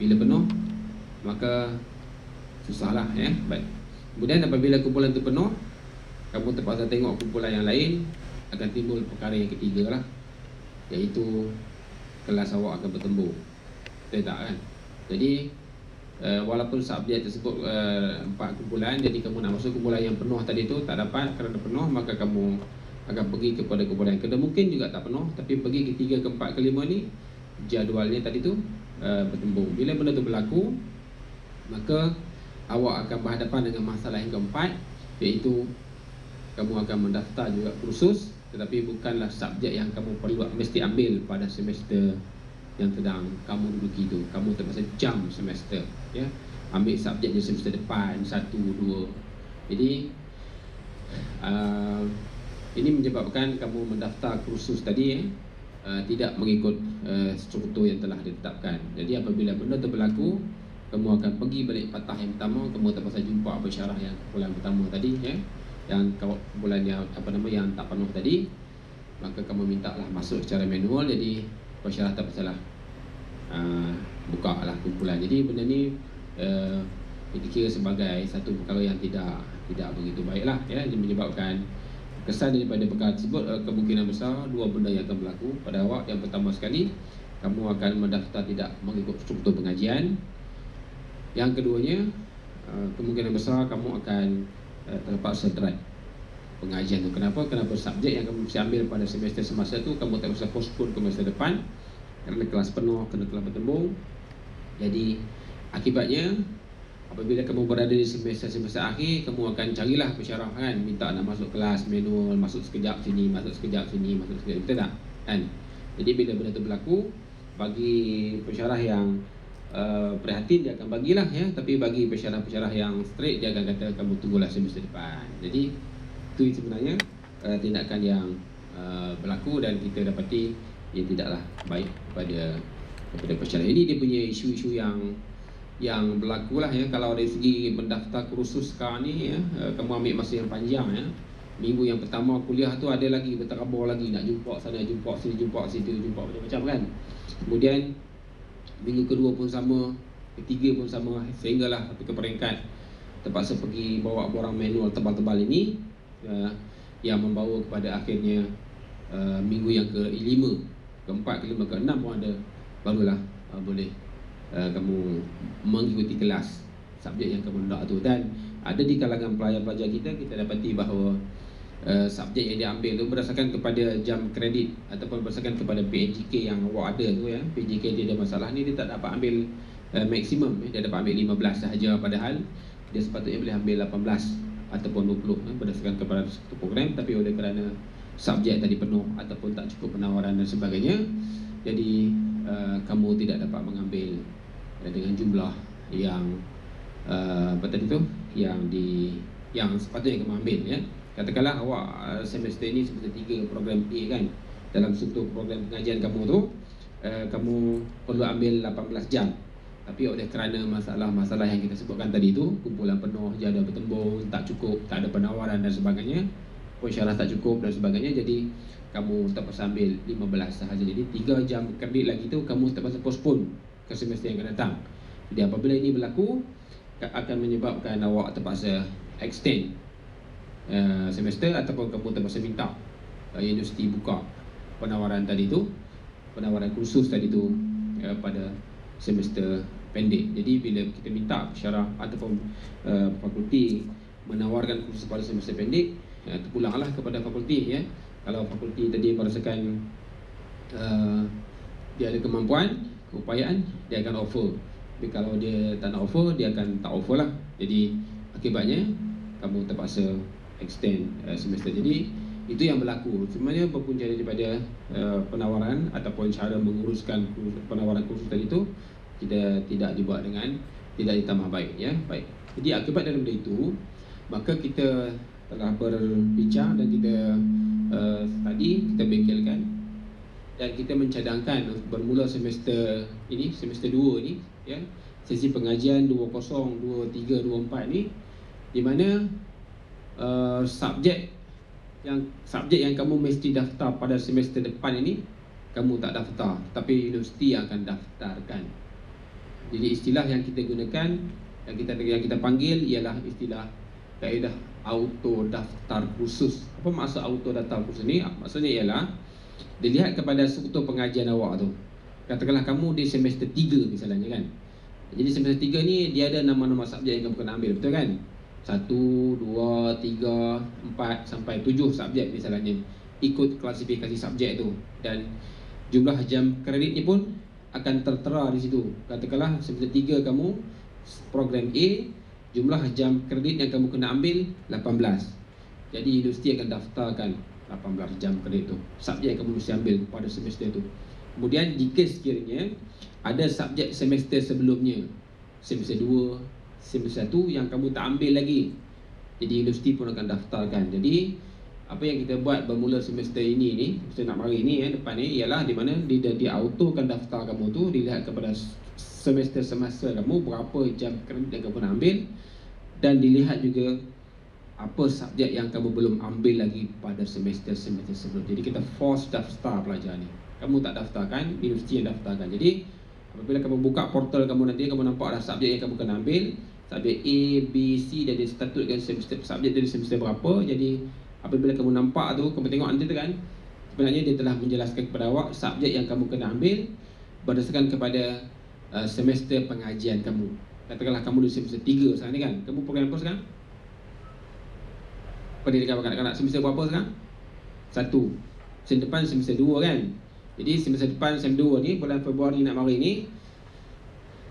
Bila penuh, maka susahlah ya. Baik. Kemudian apabila kumpulan itu penuh, kamu terpaksa tengok kumpulan yang lain, akan timbul perkara yang ketiga lah, iaitu kelas awak akan bertembung. Betul tak kan? Jadi walaupun subjek tersebut 4 kumpulan, jadi kamu nak masuk kumpulan yang penuh tadi tu tak dapat kerana penuh, maka kamu akan pergi kepada kumpulan yang kedua. Mungkin juga tak penuh, tapi pergi ke 3, ke 4, ke 5 ni jadualnya tadi tu bertembung. Bila benda tu berlaku, maka awak akan berhadapan dengan masalah yang keempat, iaitu kamu akan mendaftar juga kursus, tetapi bukanlah subjek yang kamu perlu mesti ambil pada semester yang sedang kamu duduki itu. Kamu terpaksa jump semester ya, ambil subjek di semester depan 1, 2. Jadi ini menyebabkan kamu mendaftar kursus tadi tidak mengikut struktur yang telah ditetapkan. Jadi apabila benda itu berlaku, kamu akan pergi balik patah yang pertama, kamu terpaksa jumpa pensyarah yang kumpulan pertama tadi ya, yang kumpulan yang yang tak penuh tadi, maka kamu mintalah masuk secara manual. Jadi pensyarah terpaksa buka lah kumpulan. Jadi benda ni dikira sebagai satu perkara yang tidak begitu baiklah ya. Ini menyebabkan kesan daripada perkara tersebut kemungkinan besar dua benda yang akan berlaku pada awak. Yang pertama sekali, kamu akan mendaftar tidak mengikut struktur pengajian. Yang keduanya, kemungkinan besar kamu akan terpaksa drop pengajian tu. Kenapa? Kerana subjek yang kamu mesti ambil pada semester semasa tu kamu terpaksa postpone ke masa depan kerana kelas penuh, kerana kelas bertembung. Jadi akibatnya apabila kamu berada di semester akhir, kamu akan carilah pensyarah kan, minta nak masuk kelas manual, masuk sekejap sini, masuk sekejap sini, masuk sekejap, betul tak? Kan? Jadi bila benda tu berlaku, bagi pensyarah yang prihatin dia akan bagilah ya, tapi bagi pensyarah-pensyarah yang straight dia akan kata kamu tunggulah semester depan. Jadi itu sebenarnya tindakan yang berlaku dan kita dapati ia tidaklah baik kepada pensyarah. Ini dia punya isu-isu yang berlaku lah ya. Kalau dari segi mendaftar kursus sekarang ni ya, kamu ambil masa yang panjang ya. Minggu yang pertama kuliah tu ada lagi berterabur lagi, nak jumpa sana, jumpa sini, jumpa situ, jumpa macam-macam kan. Kemudian minggu kedua pun sama, ketiga pun sama, sehinggalah ke peringkat terpaksa pergi bawa borang manual tebal-tebal ini yang membawa kepada akhirnya minggu yang ke-5, ke-4, ke-5, ke-6 pun ada, barulah boleh kamu mengikuti kelas subjek yang kamu nak tu. Dan ada di kalangan pelajar-pelajar kita dapati bahawa subjek yang diambil tu berdasarkan kepada jam kredit ataupun berdasarkan kepada PNJK yang awak ada tu ya. PNJK dia ada masalah ni, dia tak dapat ambil maksimum ya. Dia dapat ambil 15 sahaja, padahal dia sepatutnya boleh ambil 18 ataupun 20 berdasarkan kepada satu program, tapi oleh kerana subjek tadi penuh ataupun tak cukup penawaran dan sebagainya, jadi kamu tidak dapat mengambil dengan jumlah yang apa tadi tu yang sepatutnya kamu ambil ya. Katakanlah awak semester ini semester 3 program A kan, dalam struktur program pengajian kamu tu kamu perlu ambil 18 jam, tapi oleh kerana masalah-masalah yang kita sebutkan tadi tu, kumpulan penuh, jadual bertembung, tak cukup, tak ada penawaran dan sebagainya, pensyarah tak cukup dan sebagainya, jadi kamu terpaksa ambil 15 sahaja. Jadi 3 jam kredit lagi tu kamu terpaksa postpone ke semester yang akan datang. Jadi apabila ini berlaku, akan menyebabkan awak terpaksa extend semester ataupun kamu terpaksa minta universiti buka penawaran tadi tu, penawaran kursus tadi tu pada semester pendek. Jadi bila kita minta pensyarah ataupun fakulti menawarkan kursus pada semester pendek, terpulanglah kepada fakulti ya. Kalau fakulti tadi merasakan dia ada kemampuan, keupayaan, dia akan offer. Tapi kalau dia tak nak offer, dia akan tak offer lah. Jadi akibatnya kamu terpaksa extend semester. Jadi itu yang berlaku. Sebenarnya berpunca daripada penawaran ataupun cara menguruskan penawaran kursus tadi tu kita tidak dibuat dengan, tidak ditambah baik ya. Baik. Jadi akibat daripada itu, maka kita telah berbincang dan kita tadi kita bengkelkan dan kita mencadangkan bermula semester ini, semester 2 ni ya, sesi pengajian 20, 23, 24 ni, di mana subjek yang kamu mesti daftar pada semester depan ini kamu tak daftar, tapi universiti yang akan daftarkan. Jadi istilah yang kita gunakan, yang kita panggil ialah istilah kaedah auto daftar khusus. Apa maksud auto daftar khusus ni? Maksudnya ialah dilihat kepada struktur pengajian awak tu. Katakanlah kamu di semester 3 misalnya kan. Jadi semester 3 ni dia ada nama-nama subjek yang kamu kena ambil, betul kan? 1, 2, 3, 4 sampai 7 subjek misalnya. Ikut klasifikasi subjek tu. Dan jumlah jam kreditnya pun akan tertera di situ. Katakanlah semester 3 kamu program A, jumlah jam kredit yang kamu kena ambil 18. Jadi universiti akan daftarkan 18 jam kredit tu, subjek yang kamu mesti ambil pada semester tu. Kemudian jika sekiranya ada subjek semester sebelumnya, semester 2, semester 1 yang kamu tak ambil lagi, jadi universiti pun akan daftarkan. Jadi apa yang kita buat bermula semester ini ni, semester nak mari ni depan ni, ialah di mana dia autokan daftar kamu tu, dilihat kepada semester semasa kamu berapa jam kredit yang kamu nak ambil, dan dilihat juga apa subjek yang kamu belum ambil lagi pada semester sebelum. Jadi kita force daftar pelajar ni. Kamu tak daftarkan, universiti yang daftarkan. Jadi apabila kamu buka portal kamu nanti, kamu nampak ada subjek yang kamu kena ambil, subjek A, B, C, dan dia statuskan semester subjek dari semester berapa. Jadi apabila kamu nampak tu, kamu tengok nanti tu kan, sebenarnya dia telah menjelaskan kepada awak subjek yang kamu kena ambil berdasarkan kepada semester pengajian kamu. Katakanlah kamu di semester 3 sekarang ni kan. Kamu program apa sekarang? Pendidikan kanak-kanak semester berapa sekarang? 1. Semester depan semester 2 kan. Jadi semester depan semester 2 ni, bulan Februari nak mari ni,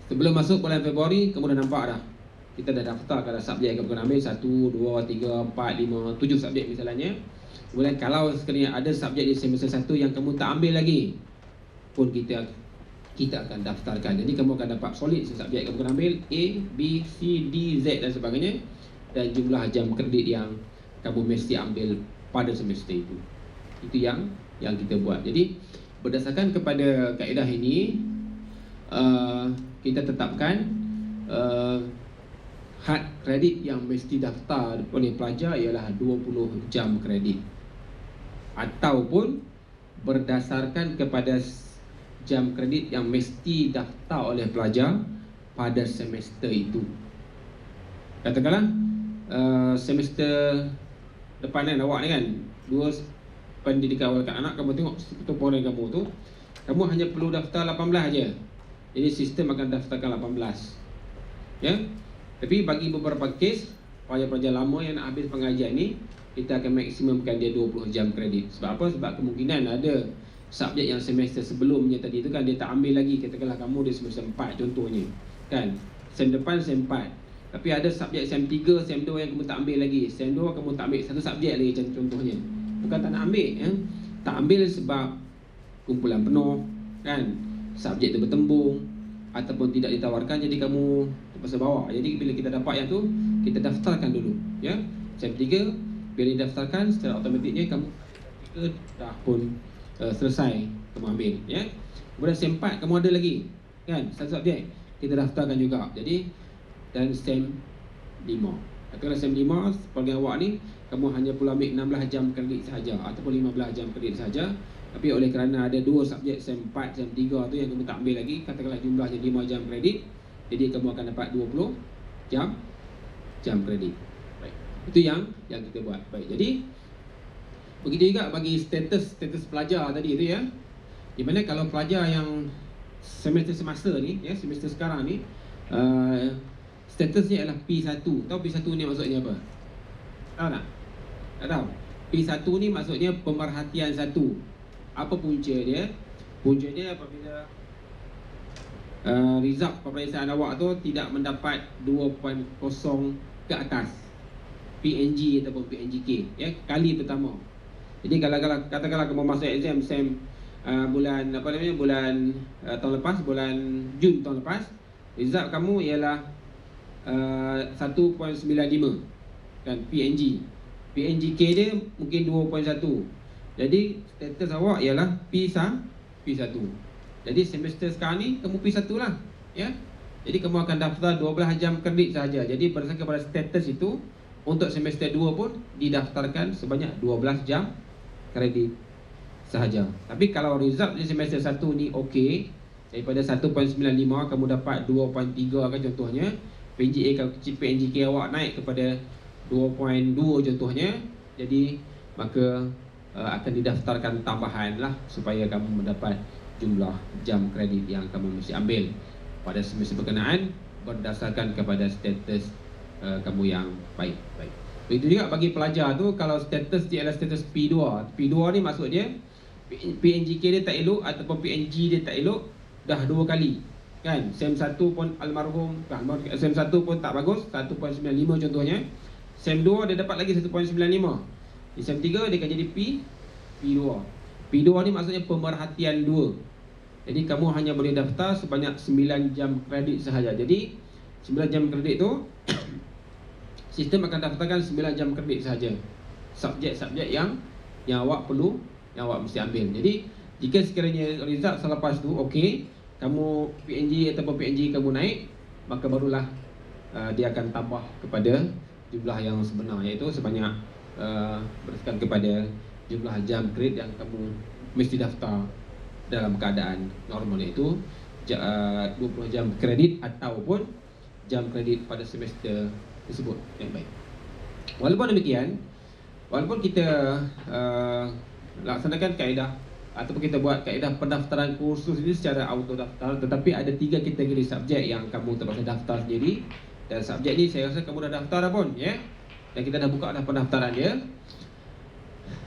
sebelum masuk bulan Februari, kamu dah nampak dah, kita dah daftar kada subjek yang kamu kena ambil 1, 2, 3, 4, 5, 7 subjek misalnya. Kemudian kalau sekiranya ada subjek di semester 1 yang kamu tak ambil lagi, pun kita akan daftarkan. Jadi kamu akan dapat solid subjek yang kamu kena ambil, A, B, C, D, Z dan sebagainya, dan jumlah jam kredit yang kamu mesti ambil pada semester itu. Itu yang kita buat. Jadi berdasarkan kepada kaedah ini, kita tetapkan had kredit yang mesti daftar oleh pelajar ialah 20 jam kredit, ataupun berdasarkan kepada jam kredit yang mesti daftar oleh pelajar pada semester itu. Katakanlah semester depan kan awak ni kan, 2 pendidikan awal kanak-kanak, kamu tengok program kamu tu, kamu hanya perlu daftar 18 aja. Jadi sistem akan daftarkan 18. Ya. Tapi bagi beberapa kes pelajar-pelajar lama yang nak habis pengajian ni, kita akan maksimumkan dia 20 jam kredit. Sebab apa? Sebab kemungkinan ada subjek yang semester sebelumnya tadi tu kan dia tak ambil lagi. Katakanlah kamu di semester 4 contohnya kan, sem depan sem 4, tapi ada subjek sem 3, sem 2 yang kamu tak ambil lagi. Sem 2 kamu tak ambil satu subjek lagi contohnya. Bukan tak nak ambil ya? Tak ambil sebab kumpulan penuh kan, subjek tu bertembung ataupun tidak ditawarkan, jadi kamu terpaksa bawa. Jadi bila kita dapat yang tu, kita daftarkan dulu ya. Sem 3 bila didaftarkan, secara automatiknya kamu dah pun selesai kamu ambil ya. Kemudian sem 4 kamu ada lagi kan satu subjek, kita daftarkan juga. Jadi dan sem 5, kalau sem 5 program awak ni kamu hanya perlu ambil 16 jam kredit sahaja ataupun 15 jam kredit sahaja. Tapi oleh kerana ada 2 subjek sem 4, sem 3 tu yang kamu tak ambil lagi, katakanlah jumlahnya 5 jam kredit, jadi kamu akan dapat 20 jam kredit. Baik. Itu yang kita buat. Baik. Jadi begitu juga bagi status pelajar tadi tu ya. Di mana kalau pelajar yang semester semasa ni ya, semester sekarang ni statusnya adalah P1. Tahu P1 ni maksudnya apa? Tahu tak? Tak tahu. P1 ni maksudnya pemerhatian 1. Apa punca dia? Punca dia apabila result peperiksaan awak tu tidak mendapat 2.0 ke atas, PNG ataupun PNGK ya, kali pertama. Jadi kalau katakanlah kamu masuk exam sem bulan bulan tahun lepas, bulan Jun tahun lepas, result kamu ialah 1.95 kan, PNGK dia mungkin 2.1. Jadi status awak ialah P1. Jadi semester sekarang ni kamu P1 lah ya. Jadi kamu akan daftar 12 jam kredit sahaja. Jadi berdasarkan pada status itu, untuk semester 2 pun didaftarkan sebanyak 12 jam kredit sahaja. Tapi kalau result di semester 1 ni okey, Daripada 1.95 kamu dapat 2.3 kan contohnya. PNGA PNGK awak naik kepada 2.2 contohnya. Jadi maka akan didaftarkan tambahan lah supaya kamu mendapat jumlah jam kredit yang kamu mesti ambil pada semester berkenaan berdasarkan kepada status kamu yang baik. Begitu juga bagi pelajar tu, kalau status dia adalah status P2. P2 ni maksud dia PNGK dia tak elok ataupun PNG dia tak elok dah 2 kali. Kan, SEM 1 pun almarhum, SEM 1 pun tak bagus, 1.95 contohnya. SEM 2 dia dapat lagi 1.95. Di SEM 3 dia akan jadi P2. P2 ni maksudnya pemerhatian 2. Jadi kamu hanya boleh daftar sebanyak 9 jam kredit sahaja. Jadi 9 jam kredit tu sistem akan daftarkan 9 jam kredit sahaja. Subjek-subjek yang awak perlu, yang awak mesti ambil. Jadi jika sekiranya result selepas tu okey, kamu PNG ataupun PNG kamu naik, maka barulah dia akan tambah kepada jumlah yang sebenar, iaitu sebanyak berdasarkan kepada jumlah jam kredit yang kamu mesti daftar dalam keadaan normal, iaitu 20 jam kredit ataupun jam kredit pada semester tersebut yang baik. Walaupun demikian, walaupun kita laksanakan kaedah ataupun kita buat kaedah pendaftaran kursus ini secara auto daftar, tetapi ada 3 kategori subjek yang kamu terpaksa daftar sendiri. Dan subjek ni saya rasa kamu dah daftar dah pun, ya. Dan kita dah buka dah pendaftaran dia,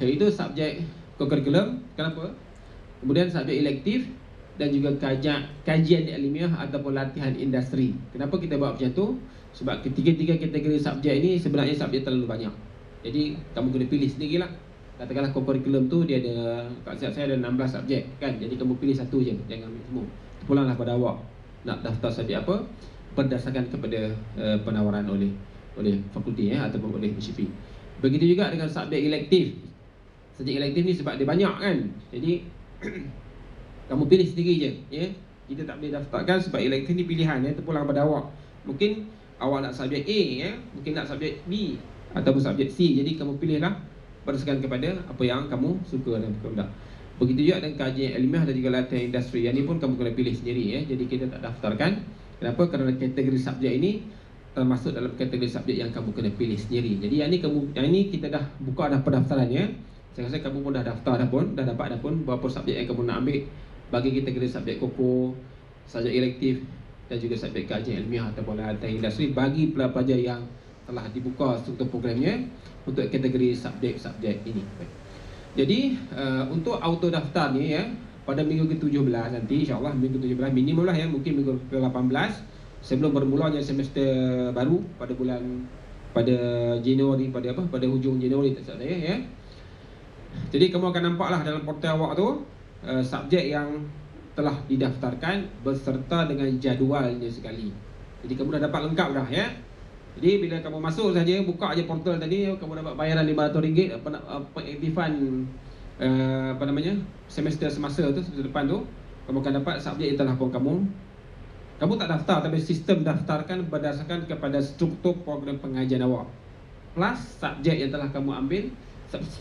iaitu subjek co-curriculum. Kenapa? Kemudian subjek elektif dan juga kajian ilmiah ataupun latihan industri. Kenapa kita buat macam tu? Sebab ketiga-tiga kategori subjek ini sebenarnya subjek terlalu banyak. Jadi kamu kena pilih sendirilah. Katakanlah co-curriculum tu dia ada, kat siap saya ada 16 subjek kan. Jadi kamu pilih satu je, jangan ambil semua. Pulanglah pada awak nak daftar subjek apa berdasarkan kepada penawaran oleh fakulti ataupun oleh PCP. Begitu juga dengan subjek elektif. Subjek elektif ni sebab dia banyak kan. Jadi kamu pilih sendiri je, ya. Kita tak boleh daftarkan sebab elektif ni pilihan, ya, terpulang pada awak. Mungkin awak nak subjek A, ya, mungkin nak subjek B ataupun subjek C. Jadi kamu pilihlah berdasarkan kepada apa yang kamu suka dan tidak. Begitu juga dengan kajian ilmiah dan juga latihan industri. Yang ni pun kamu kena pilih sendiri, ya. Jadi kita tak daftarkan. Kenapa? Kerana kategori subjek ini termasuk dalam kategori subjek yang kamu kena pilih sendiri. Jadi yang ni kita dah buka dah pendaftarannya. Saya rasa kamu pun dah daftar dah pun, dah dapat dah pun berapa subjek yang kamu nak ambil bagi kategori subjek koko, subjek elektif dan juga subjek kajian ilmiah ataupun latihan industri bagi pelajar yang telah dibuka struktur programnya untuk kategori subjek-subjek ini. Jadi untuk auto daftar ni, ya, pada minggu ke-17 nanti, insya-Allah minggu ke-17 minimum lah, ya, mungkin minggu ke-18 sebelum bermulanya semester baru pada Januari, pada hujung Januari tak salah saya, ya. Jadi kamu akan nampaklah dalam portal awak tu subjek yang telah didaftarkan beserta dengan jadualnya sekali. Jadi kamu dah dapat lengkap dah, ya. Jadi bila kamu masuk saja, buka aja portal tadi, kamu dapat bayaran RM500 pengaktifan semester semasa tu, semester depan tu, kamu akan dapat subjek yang telah pun kamu tak daftar, tapi sistem daftarkan berdasarkan kepada struktur program pengajian awak plus subjek yang telah kamu ambil,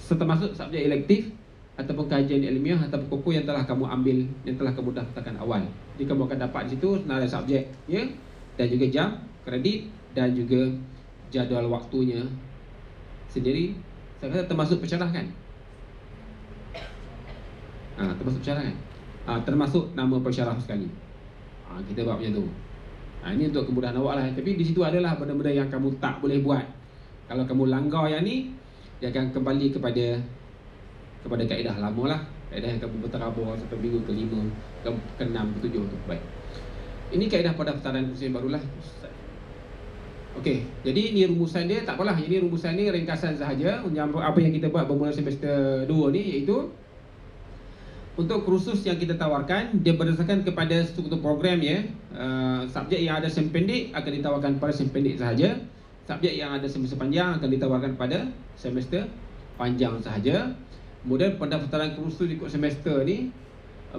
termasuk subjek elektif ataupun kajian ilmiah ataupun koko yang telah kamu ambil, yang telah kamu daftarkan awal. Jadi kamu akan dapat di situ senarai subjek, ya, dan juga jam kredit dan juga jadual waktunya sendiri. Saya kata termasuk pensyarah kan? Termasuk pensyarah kan? Termasuk nama pensyarah sekali. Kita buat macam tu. Ini untuk kemudahan awak lah. Tapi di situ adalah benda-benda yang kamu tak boleh buat. Kalau kamu langgar yang ni, dia akan kembali kepada kaedah lama lah. Kaedah yang kamu berterabur sampai minggu ke-5, ke-6, ke-7 tu. Baik. Ini kaedah pendaftaran kursus yang barulah. Okey, jadi ini rumusan dia, tak apalah. Ini rumusan ni ringkasan sahaja. Apa yang kita buat bermula semester 2 ni, iaitu untuk kursus yang kita tawarkan, dia berdasarkan kepada struktur program, ya. Subjek yang ada sem pendek akan ditawarkan pada sem pendek sahaja. Subjek yang ada semester panjang akan ditawarkan pada semester panjang sahaja. Kemudian pendaftaran kursus ikut semester ni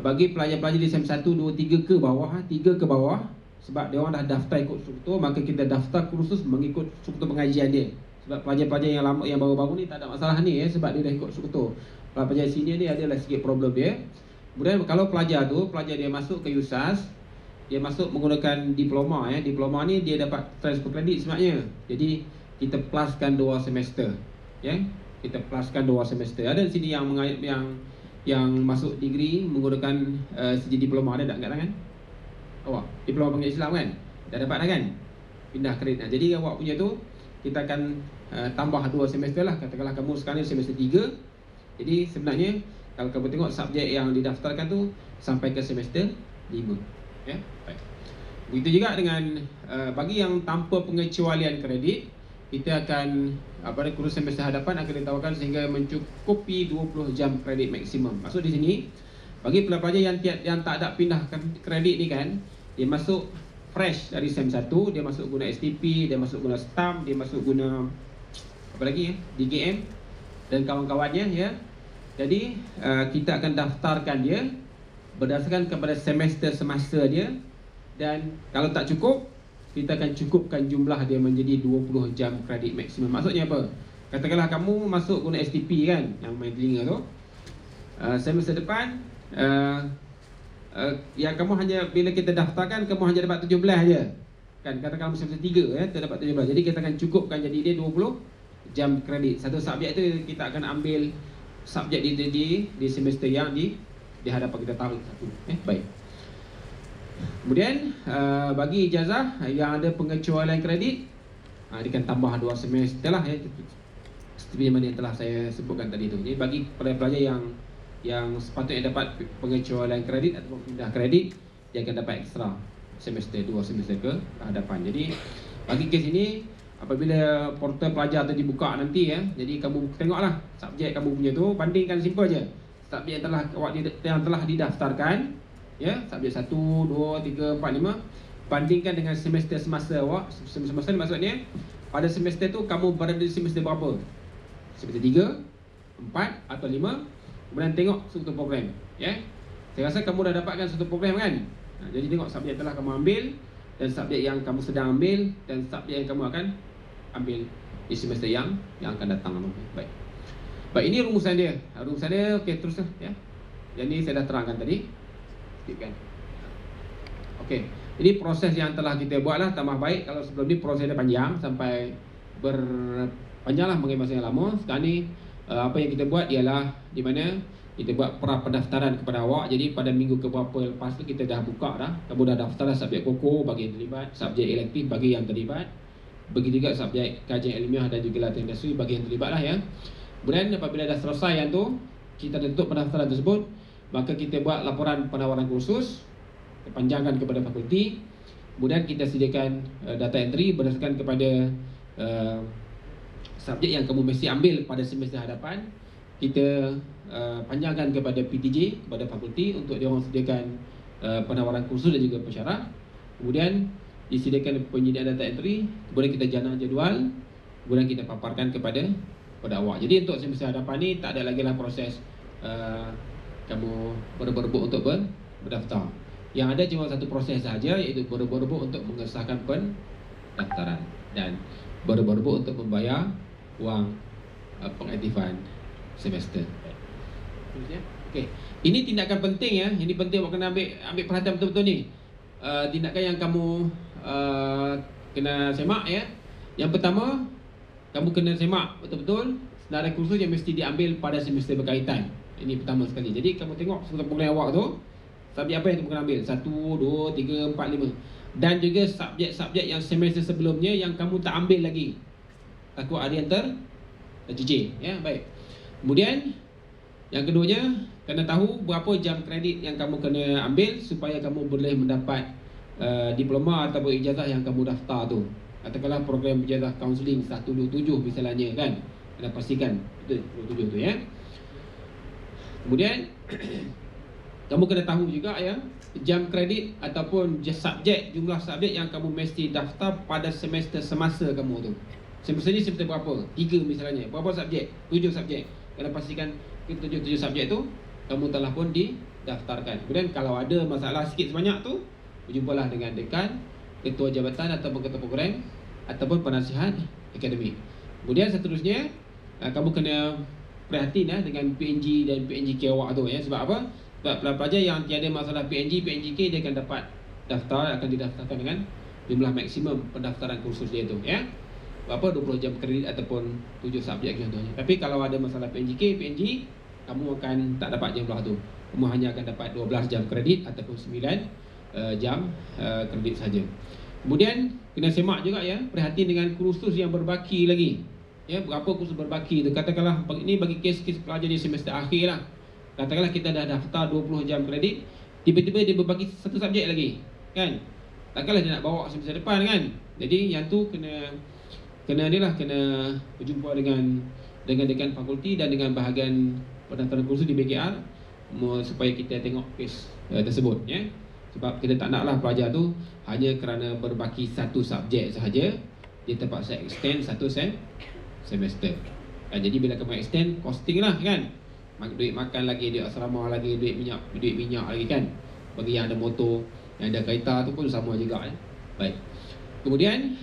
bagi pelajar-pelajar di SEM 1, 2, 3 ke bawah, 3 ke bawah, sebab dia orang dah daftar ikut struktur, maka kita daftar kursus mengikut struktur pengajian dia. Sebab pelajar-pelajar yang lama, yang baru-baru ni tak ada masalah ni, ya, sebab dia dah ikut struktur. Pelajar senior ni adalah sikit problem dia. Kemudian kalau pelajar dia masuk ke USAS, dia masuk menggunakan diploma ya. Diploma ni dia dapat transfer kredit sebenarnya. Jadi kita pluskan 2 semester. Ya. Kita pluskan 2 semester. Ada di sini yang masuk degree menggunakan sijil diploma, ada tak kat tangan? Awak diploma pengajian Islam kan? Dah dapat dah kan? Pindah kredit. Jadi awak punya tu kita akan tambah 2 semester lah. Katakanlah kamu sekarang semester 3. Jadi sebenarnya kalau kamu tengok subjek yang didaftarkan tu sampai ke semester 5. Ya, baik. Begitu juga dengan bagi yang tanpa pengecualian kredit, kita akan pada kursus semester hadapan akan ditawarkan sehingga mencukupi 20 jam kredit maksimum. Maksud di sini, bagi pelajar yang tak ada pindah kredit ni kan, dia masuk fresh dari SEM 1, dia masuk guna STP, dia masuk guna stamp, dia masuk guna apa lagi ya, DKM dan kawan-kawannya ya. Jadi kita akan daftarkan dia berdasarkan kepada semester semasa dia, dan kalau tak cukup, kita akan cukupkan jumlah dia menjadi 20 jam kredit maksimum. Maksudnya apa? Katakanlah kamu masuk guna STP kan, yang main telinga tu, semester depan yang kamu hanya, bila kita daftarkan kamu hanya dapat 17 aja. Kan katakan semester 3 ya, kita dapat 17. Jadi kita akan cukupkan jadi dia 20 jam kredit. Satu subjek tu kita akan ambil subjek di semester yang di hadapan kita tahu satu. Baik. Kemudian bagi ijazah yang ada pengecualian kredit, dia akan tambah 2 semester lah ya. Seperti mana yang telah saya sebutkan tadi tu. Jadi bagi pelajar yang sepatutnya dapat pengecualian kredit atau pindah kredit, dia akan dapat ekstra semester 2 semester ke hadapan. Jadi bagi kes ini, apabila portal pelajar tu dibuka nanti ya, jadi kamu tengoklah subjek kamu punya tu, bandingkan simple je. Subjek yang telah didaftarkan ya, subjek 1, 2, 3, 4, 5, bandingkan dengan semester semasa awak. Semester semasa maksudnya pada semester tu kamu berada di semester berapa? Semester 3, 4 atau 5. Kemudian tengok struktur program ya. Saya rasa kamu dah dapatkan struktur program kan? Jadi tengok subjek telah kamu ambil, dan subjek yang kamu sedang ambil, dan subjek yang kamu akan ambil di semester yang akan datang. Baik. Baik, ini rumusan dia. Rumusan dia okey, teruslah ya. Yang ni saya dah terangkan tadi. Skipkan. Okey. Ini proses yang telah kita buatlah tambah baik. Kalau sebelum ni prosesnya panjang sampai berpanjanglah mengenai masa yang lama. Sekarang ni apa yang kita buat ialah di mana kita buat pra pendaftaran kepada awak. Jadi pada minggu keberapa lepas tu kita dah buka dah. Kamu dah daftar dah subjek pokok bagi yang terlibat, subjek elektif bagi yang terlibat. Begitu juga subjek kajian ilmiah dan juga latihan industri bagi yang terlibat lah ya. Kemudian apabila dah selesai yang tu, kita tutup pendaftaran tersebut, maka kita buat laporan penawaran kursus, panjangkan kepada fakulti. Kemudian kita sediakan data entry berdasarkan kepada subjek yang kamu mesti ambil pada semester hadapan. Kita panjangkan kepada PTJ, kepada fakulti untuk dia orang sediakan penawaran kursus dan juga pesyarat. Kemudian disediakan penyediaan data entry, kemudian kita jana jadual, kemudian kita paparkan kepada awak. Jadi untuk semester hadapan ni tak ada lagi lah proses kamu berebut untuk berdaftar. Yang ada cuma satu proses saja, iaitu berebut untuk mengesahkan pendaftaran dan berebut untuk membayar wang pengaktifan semester. Okey. Ini tindakan penting ya. Ini penting awak kena ambil perhatian betul-betul ni. Tindakan yang kamu kena semak ya. Yang pertama, kamu kena semak betul-betul senarai kursus yang mesti diambil pada semester berkaitan. Ini pertama sekali. Jadi kamu tengok struktur program awak tu, subjek apa yang kamu kena ambil? 1, 2, 3, 4, 5. Dan juga subjek-subjek yang semester sebelumnya yang kamu tak ambil lagi. Takut ada yang tercicir ya. Baik. Kemudian yang keduanya, kena tahu berapa jam kredit yang kamu kena ambil supaya kamu boleh mendapat diploma atau ijazah yang kamu daftar tu. Katakanlah program ijazah kaunseling 127 misalnya kan. Kena pastikan betul 27 tu ya. Kemudian kamu kena tahu juga ya, jam kredit ataupun jumlah subjek yang kamu mesti daftar pada semester semasa kamu tu. Semester ni semester berapa? 3 misalnya. Berapa subjek? 7 subjek. Kena pastikan 7 subjek tu kamu telah pun didaftarkan. Kemudian kalau ada masalah sikit sebanyak tu, berjumpalah dengan dekan, ketua jabatan ataupun ketua program ataupun penasihat akademik. Kemudian seterusnya kamu kena prihatin dengan PNG dan PNGK awak tu ya. Sebab apa? Sebab pelajar yang tiada masalah PNG, PNGK, dia akan dapat daftar, akan didaftarkan dengan jumlah maksimum pendaftaran kursus dia tu, ya. Berapa 20 jam kredit ataupun 7 subjek contohnya. Tapi kalau ada masalah PNGK, PNG, kamu akan tak dapat jumlah tu. Kamu hanya akan dapat 12 jam kredit ataupun 9 jam kredit saja. Kemudian kena semak juga, ya, prihatin dengan kursus yang berbaki lagi. Ya, berapa kursus berbaki tu? Katakanlah ini bagi kes-kes pelajar di semester akhir lah. Katakanlah kita dah daftar 20 jam kredit, tiba-tiba dia berbagi satu subjek lagi, kan? Takkanlah dia nak bawa semester depan, kan? Jadi yang tu kena berjumpa dengan dekan fakulti dan dengan bahagian pendaftaran kursus di BKR supaya kita tengok kes tersebut, ya. Sebab kita tak naklah pelajar tu hanya kerana berbaki satu subjek sahaja dia terpaksa extend satu semester. Jadi bila kamu extend, costing lah, kan? Duit makan lagi, duit asrama lagi, duit minyak lagi, kan? Bagi yang ada motor, yang ada kereta tu pun sama juga, ya. Baik. Kemudian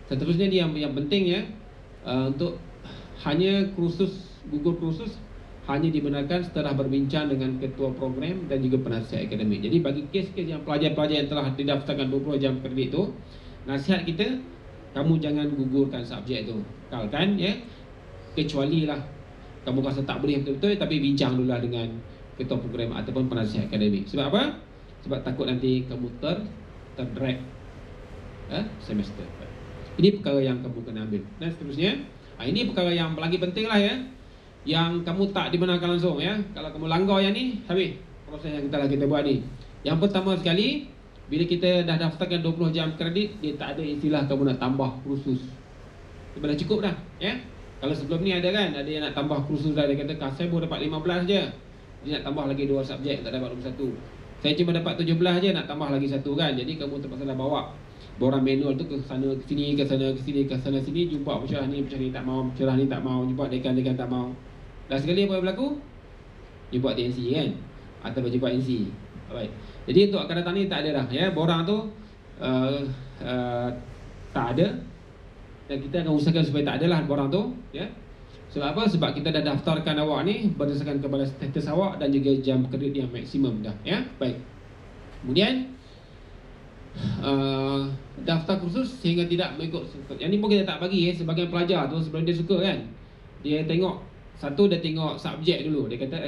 seterusnya ni yang penting, ya, untuk hanya gugur kursus hanya dibenarkan setelah berbincang dengan ketua program dan juga penasihat akademik. Jadi bagi kes-kes yang pelajar-pelajar yang telah didaftarkan 20 jam kredit tu, nasihat kita, kamu jangan gugurkan subjek tu, kalkan, ya. Kecuali lah kamu rasa tak boleh betul-betul, tapi bincang dulu lah dengan ketua program ataupun penasihat akademik. Sebab apa? Sebab takut nanti kamu terdrag semester. Ini perkara yang kamu kena ambil. Dan seterusnya, ini perkara yang lagi penting lah, ya, yang kamu tak dibenarkan langsung, ya. Kalau kamu langgar yang ni, habis proses yang kita buat ni. Yang pertama sekali, bila kita dah daftarkan 20 jam kredit, dia tak ada istilah kamu nak tambah kursus. Itu dah cukup dah, ya. Kalau sebelum ni ada, kan, ada yang nak tambah kursus dah. Dia kata, saya baru dapat 15 je, dia nak tambah lagi 2 subjek, tak dapat 21. Saya cuma dapat 17 je, nak tambah lagi 1, kan. Jadi kamu terpaksa bawa borang manual tu ke sana ke sini, ke sana ke sini, ke sana sini, jumpa pencerah ni tak mau, pencerah ni tak mau, jumpa dekan tak mau. Dah sekali apa yang berlaku? Jumpa TNC, kan, atau jumpa NC. Alright. Jadi untuk akan datang ni tak ada dah, ya. Borang tu tak ada. Dan kita akan usahakan supaya tak adalah borang tu, ya. Sebab apa? Sebab kita dah daftarkan awak ni berdasarkan kepada status awak dan juga jam kredit yang maksimum dah, ya. Baik. Kemudian daftar kursus sehingga tidak mengikut. Yang ni pun kita tak bagi, ya. Sebagian pelajar tu sebelum dia suka, kan, dia tengok satu, dia tengok subjek dulu. Dia kata,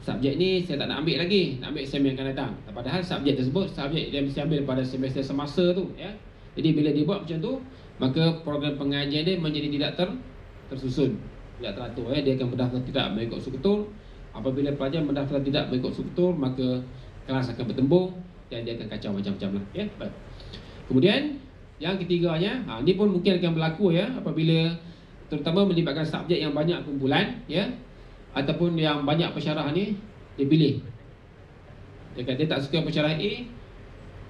subjek ni saya tak nak ambil lagi, nak ambil sem yang akan datang. Padahal subjek tersebut subjek dia mesti ambil pada semester semasa tu, ya. Jadi bila dia buat macam tu, maka program pengajian dia menjadi tidak tersusun, tidak teratur, ya. Dia akan mendaftar tidak mengikut struktur. Apabila pelajar mendaftar tidak mengikut struktur, maka kelas akan bertembung dan dia akan kacau macam-macam lah, ya. Baik. Kemudian yang ketiganya, ini pun mungkin akan berlaku, ya, apabila terutama melibatkan subjek yang banyak kumpulan, ya, ataupun yang banyak pensyarah ni, dia pilih. Dia kata dia tak suka pensyarah A,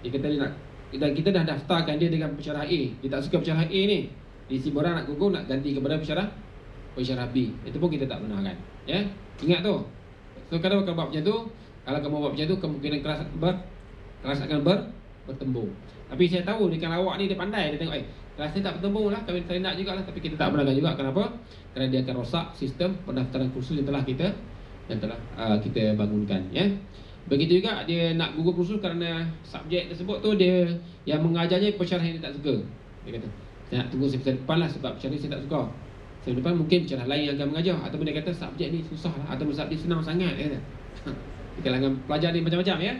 dia kata dia nak, dan kita dah daftarkan dia dengan pensyarah A, dia tak suka pensyarah A ni, di si borang nak gugur, nak ganti kepada pensyarah B. Itu pun kita tak benarkan, ya. Ingat tu. So kalau kamu buat macam tu, kalau kamu buat macam tu, kemungkinan kelas akan bertembung. Tapi saya tahu ni, kalau awak ni dia pandai, dia tengok, kelas saya tak bertembung lah, saya nak juga lah. Tapi kita tak benarkan juga. Kenapa? Kerana dia akan rosak sistem pendaftaran kursus yang telah kita bangunkan, ya. Begitu juga dia nak gugur kursus kerana subjek tersebut tu dia yang mengajarnya pensyarah yang dia tak suka. Dia kata, saya nak tunggu semester depan lah sebab pensyarah saya tak suka. Semester depan mungkin pensyarah lain yang akan mengajar. Ataupun dia kata subjek ni susah lah, atau subjek senang sangat, dia kata. Di kalangan pelajar ni macam-macam, ya.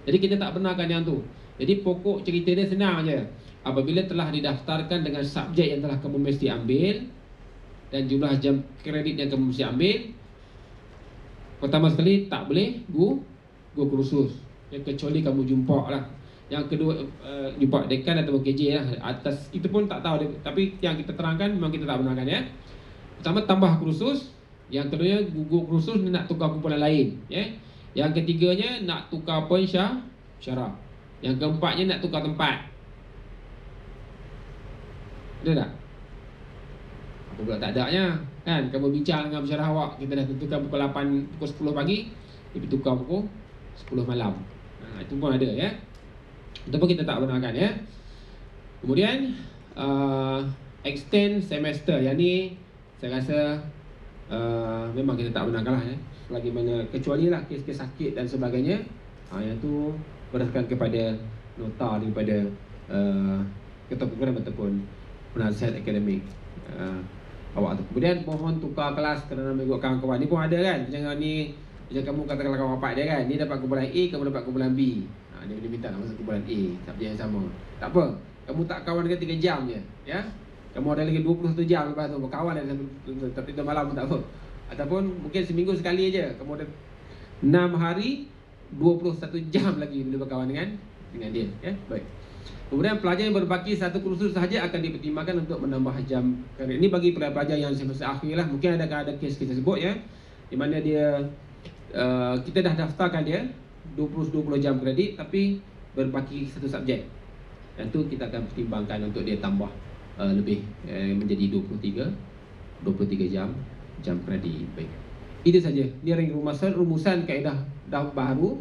Jadi kita tak benarkan yang tu. Jadi pokok cerita dia senang je. Apabila telah didaftarkan dengan subjek yang telah kamu mesti ambil dan jumlah jam kredit yang kamu mesti ambil, pertama sekali tak boleh gugur kursus, ya, kecuali kamu jumpa lah. Yang kedua, jumpa dekan atau KJ lah. Atas itu pun tak tahu, tapi yang kita terangkan memang kita tak benarkan, ya. Pertama, tambah kursus. Yang kedua, gugur kursus ni nak tukar kumpulan lain, ya. Yang ketiganya, nak tukar pensyarah. Yang keempatnya, nak tukar tempat. Ada tak? Apa pula tak adanya, kan? Kamu bincang dengan pensyarah awak, kita dah tentukan pukul 8, pukul 10 pagi, dia tukar pukul 10 malam. Itu pun ada, ya. Itu pun kita tak benarkan, ya. Kemudian extend semester. Yang ni saya rasa memang kita tak menang kalah ya. Selagi mana kecuali lah kes-kes sakit dan sebagainya, yang tu berdasarkan kepada nota daripada ketua program ataupun penasihat akademik awak tu. Kemudian mohon tukar kelas kerana mengikut kawan-kawan. Ni pun ada kan, jangan ni macam kamu katakanlah kawan rapat dia kan, dia dapat kumpulan A, kamu dapat kumpulan B. Dia boleh minta nak masuk kumpulan A, subjek yang sama. Tak apa, kamu tak kawan dengan 3 jam je ya. Kamu ada lagi 21 jam lepas tu berkawan dan tapi tidur malam pun tak apa. Ataupun mungkin seminggu sekali aja, kamu ada 6 hari 21 jam lagi boleh berkawan dengan dia ya. Baik. Kemudian pelajar yang berbaki satu kursus sahaja akan dipertimbangkan untuk menambah jam kredit. Ini bagi pelajar yang semester akhir lah. Mungkin ada kes kita sebut ya, di mana dia kita dah daftarkan dia 20 jam kredit tapi berbaki satu subjek. Dan tu kita akan pertimbangkan untuk dia tambah lebih menjadi 23 jam kredit. Baik. Itu saja. Dia rumusan kaedah baru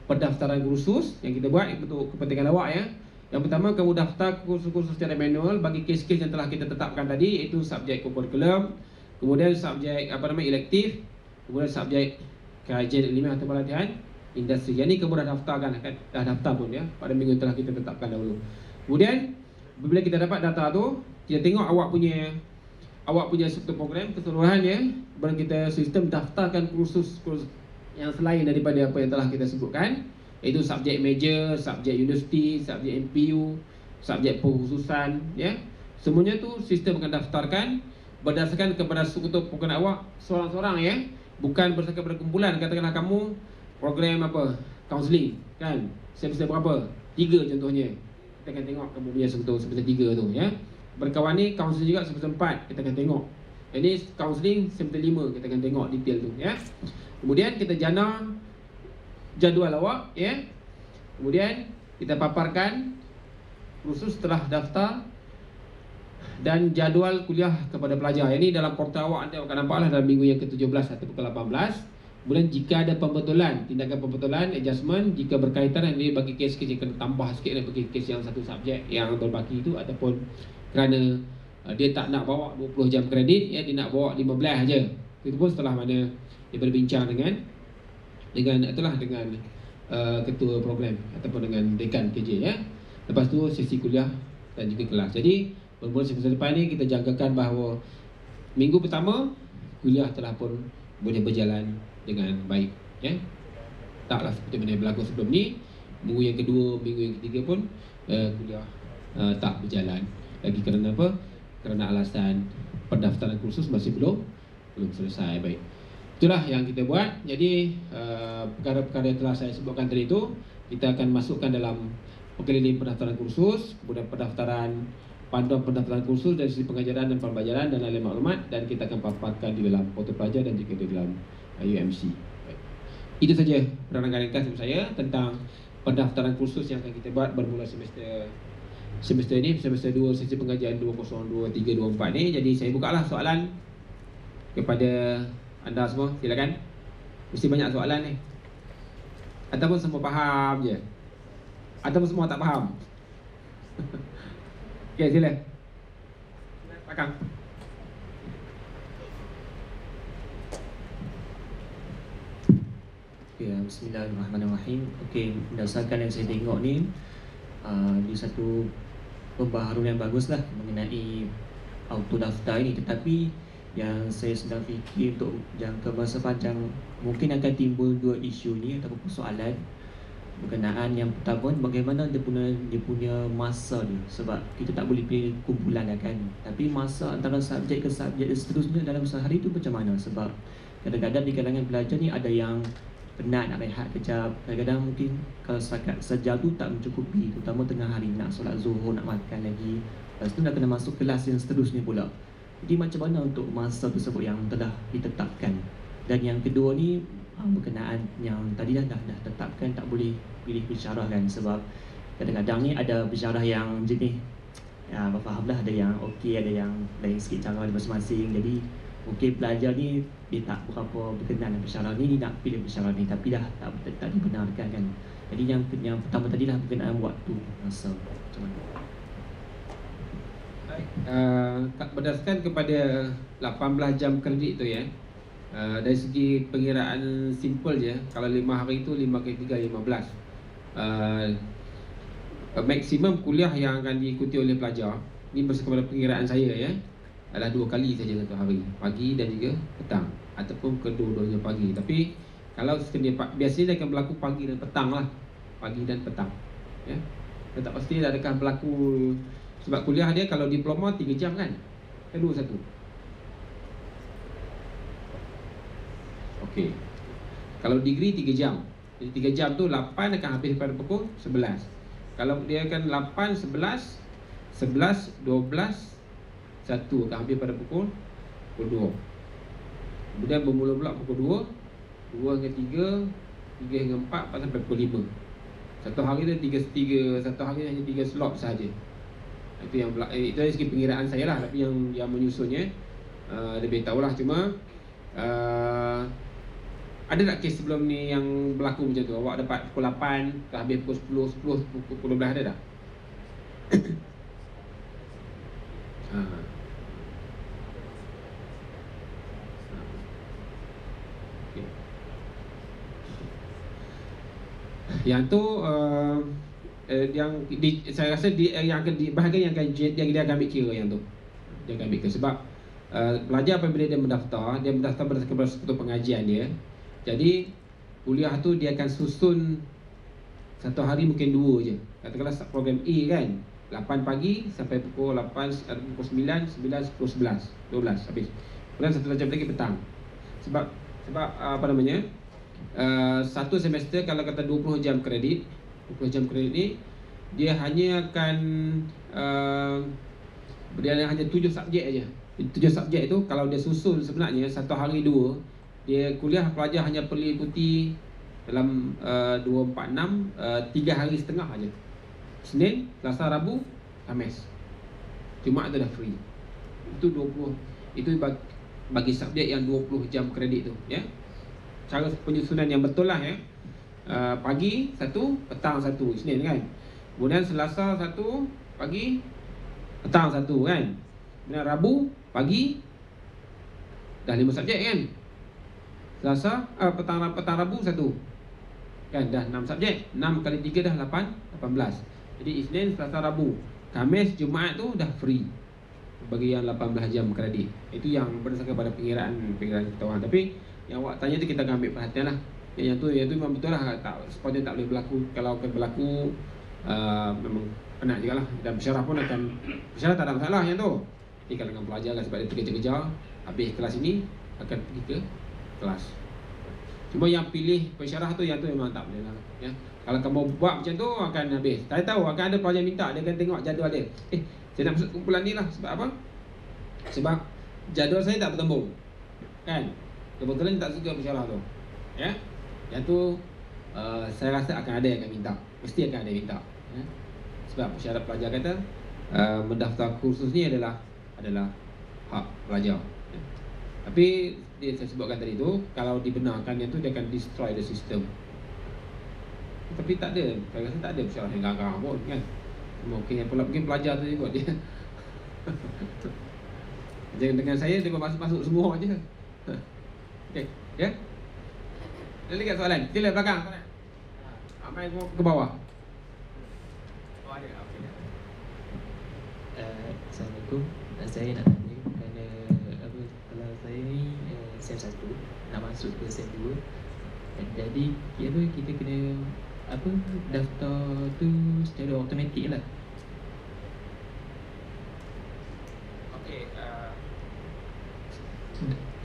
pendaftaran kursus yang kita buat untuk kepentingan awak ya. Yang pertama, kamu daftar kursus-kursus secara manual bagi kes-kes yang telah kita tetapkan tadi, iaitu subjek kurikulum, kemudian subjek elektif, kemudian subjek kajian ilmiah atau pelatihan industri. Yang ni kamu dah daftarkan, dah daftar pun ya pada minggu telah kita tetapkan dahulu. Kemudian bila kita dapat data tu, kita tengok awak punya struktur program keseluruhannya, baru kita sistem daftarkan kursus yang selain daripada apa yang telah kita sebutkan, iaitu subjek major, subjek universiti, subjek MPU, subjek pengkhususan ya. Semuanya tu sistem akan daftarkan berdasarkan kepada struktur program awak seorang-seorang ya. Bukan berdasarkan kepada kumpulan. Katakanlah kamu program kaunseling kan, semester berapa? 3 contohnya. Kita akan tengok kamu punya struktur semester 3 tu ya. Berkawan ni kaunseling juga semester 4, kita akan tengok. Ini kaunseling semester 5, kita akan tengok detail tu ya. Kemudian kita jana jadual awak ya. Kemudian kita paparkan kursus setelah daftar dan jadual kuliah kepada pelajar. Ini dalam portal awak anda akan nampaklah dalam minggu yang ke-17 atau ke-18. Kemudian jika ada pembetulan, tindakan pembetulan, adjustment jika berkaitan dengan ini bagi kes-kes yang kena tambah sikit dan bagi kes yang satu subjek yang berbaki itu, ataupun kerana dia tak nak bawa 20 jam kredit ya, dia nak bawa 15 saja. Itu pun setelah mana dia berbincang dengan ketua program ataupun dengan dekan KJ ya. Lepas tu sesi kuliah dan juga kelas. Jadi bermula semester depan ni kita jangkakan bahawa minggu pertama kuliah telah pun boleh berjalan dengan baik ya. Taklah seperti mana yang berlaku sebelum ni. Minggu yang kedua, minggu yang ketiga pun kuliah tak berjalan lagi. Kerana apa? Kerana alasan pendaftaran kursus masih belum selesai. Baik. Itulah yang kita buat. Jadi perkara-perkara yang telah saya sebutkan tadi itu kita akan masukkan dalam pengeliling pendaftaran kursus, kemudian panduan pendaftaran kursus dari sisi pengajaran dan pembelajaran dan lain maklumat, dan kita akan paparkan di dalam portal pelajar dan juga di dalam UMC. Baik. Itu saja penerangan ringkas dari saya tentang pendaftaran kursus yang akan kita buat bermula semester ini, semester 2 sesi pengajian 202, 3, 24 ni. Jadi saya bukalah soalan kepada anda semua, silakan. Mesti banyak soalan ni. Ataupun semua faham je, ataupun semua tak faham. Okey, sila. Belakang. Okay, bismillahirrahmanirrahim. Okey, berdasarkan yang saya tengok ni, di satu pembaharuan yang bagus lah mengenai auto daftar ini. Tetapi yang saya sedang fikir untuk jangka masa panjang, mungkin akan timbul 2 isu ni ataupun persoalan berkenaan. Yang pertama, bagaimana dia punya masa ni, sebab kita tak boleh pilih kumpulan kan. Tapi masa antara subjek ke subjek dan seterusnya dalam sehari tu macam mana? Sebab kadang-kadang di kalangan pelajar ni ada yang penat nak rehat kejap. Kadang-kadang mungkin kalau setakat sejam tu tak mencukupi, terutama tengah hari nak solat zuhur, nak makan lagi. Lepas tu nak kena masuk kelas yang seterusnya pula. Jadi macam mana untuk masa tersebut yang telah ditetapkan? Dan yang kedua ni berkenaan yang tadi dah tetapkan tak boleh pilih pensyarah kan. Sebab kadang-kadang ni ada pensyarah yang jenis fahamlah, ada yang okey, ada yang lain sikit cara masing-masing. Jadi mungkin pelajar ni dia tak berapa berkenan dengan pensyarah ni, dia nak pilih pensyarah ni tapi dah tak dibenarkan kan. Jadi yang pertama tadi lah berkenaan waktu masa macam mana? Berdasarkan kepada 18 jam kredit tu ya, Dari segi pengiraan simple je, kalau 5 hari tu 5 kali 3 15. Maksimum kuliah yang akan diikuti oleh pelajar ni berdasarkan pada pengiraan saya ya, adalah 2 kali saja satu hari, pagi dan juga petang, ataupun kedua-duanya pagi. Tapi kalau biasanya dia akan berlaku pagi dan petang lah, pagi dan petang ya. Saya tak pasti adakah berlaku, sebab kuliah dia kalau diploma 3 jam kan, kedua satu. Okey. Kalau degree 3 jam. Jadi 3 jam tu 8 akan habis pada pukul 11. Kalau dia akan 8, 11, 11, 12, 1 akan habis pada pukul 2. Kemudian bermula pula pukul 2, 2 hingga 3, 3 hingga 4, 4 sampai pukul 5. Satu hari tu 3, satu hari hanya 3 slot sahaja. Itu yang itu dari segi pengiraan saya lah. Tapi yang menyusunnya lebih tahulah. Cuma ada tak kes sebelum ni yang berlaku macam tu? Awak dapat pukul 8, habis pukul 10, pukul 12 ada tak? Okay. Yang tu saya rasa yang akan bahagian yang dia akan ambil kira yang tu. Dia akan ambil kira sebab pelajar apabila dia mendaftar berdasarkan pada satu pengajian dia. Jadi kuliah tu dia akan susun satu hari mungkin 2 je. Katakanlah program A kan, 8 pagi sampai pukul 8, pukul 9, 9, 10, 11, 12 habis. Kemudian satu jam lagi petang. Sebab apa namanya? Satu semester kalau kata 20 jam kredit, 20 jam kredit ni dia hanya akan dia hanya 7 subjek aja. 7 subjek itu kalau dia susun sebenarnya satu hari 2, dia kuliah pelajar hanya perlu ikuti dalam 2, 4, 6 3 hari setengah aja. Senin, Selasa, Rabu, Khamis. Jumaat tu dah free. Itu 20. Itu bagi subjek yang 20 jam kredit tu ya. Cara penyusunan yang betul lah ya. Pagi 1, petang 1, Isnin kan. Kemudian Selasa 1, pagi, petang 1 kan. Kemudian Rabu, pagi, dah 5 subjek kan. Selasa, petang Rabu 1 kan, dah 6 subjek. 6 kali 3 dah 18. Jadi Isnin, Selasa, Rabu, Khamis, Jumaat tu dah free bagi yang 18 jam kredit. Itu yang berdasarkan pada pengiraan kita orang. Tapi yang awak tanya tu kita akan ambil perhatian lah. Yang tu memang betul lah, sepatutnya tak boleh berlaku. Kalau akan berlaku memang penat juga lah. Dan pensyarah pun akan, pensyarah tak ada masalah yang tu. Tapi kalau dengan pelajar lah, sebab dia terkejar-kejar, habis kelas ini akan pergi ke kelas. Cuma yang pilih pensyarah tu, yang tu memang tak boleh lah ya. Kalau kamu buat macam tu akan habis. Saya tahu akan ada pelajar minta, dia akan tengok jadual dia. Saya nak masuk kumpulan ni lah. Sebab apa? Sebab jadual saya tak bertembung kan. Kebetulan tak suka pensyarah tu ya. Yang tu saya rasa akan ada yang akan minta. Mesti akan ada yang minta ya? Sebab syarat pelajar kata mendaftar kursus ni adalah hak pelajar ya? Tapi saya sebutkan tadi tu, kalau dibenarkan yang tu dia akan destroy the system. Tapi tak ada, saya rasa tak ada pensyarah yang gagah pun kan. Mungkin pelajar tu ikut dia. Jangan dengan saya dia masuk semua aje. Okey, ya. Ada lagi soalan? Sila belakang. Amai ke bawah. Oh ada. Okey. Assalamualaikum. Saya nak tanya kerana kalau saya ni SEM 1 nak masuk ke SEM 2. Jadi kita kena daftar tu secara automatik lah. Okey,